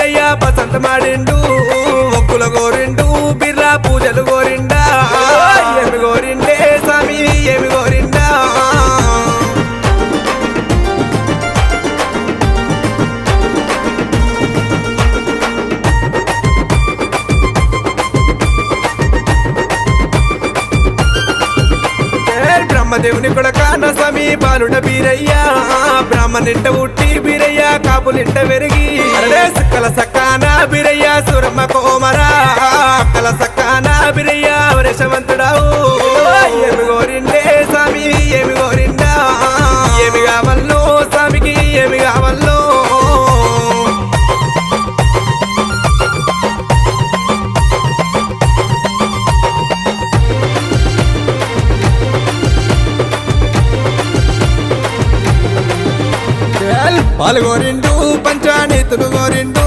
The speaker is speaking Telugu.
బీరయ్య పసంత మాడిండు మొక్కుల గోరిండు బిర్రా పూజలు గోరిండా ఏమి గోరిండే స్వామి ఏమి గోరిండా బ్రహ్మదేవుని కొడక నసమి బాలుడ బీరయ్య బ్రాహ్మణింట ఉట్టి బీరయ్య కాపులింట వెరిగి సక్కల సక్కాన బీరయ్య సురమ్మ కోమరా అక్కల సక్కాన బీరయ్య వరేశవంతుడావు ఏమి గోరిండే స్వామి ఏమి గోరిండా ఏమి కావల్లో స్వామికి ఏమి కావల్లో పాలు గోరిండు పంచానీతులు గోరిండు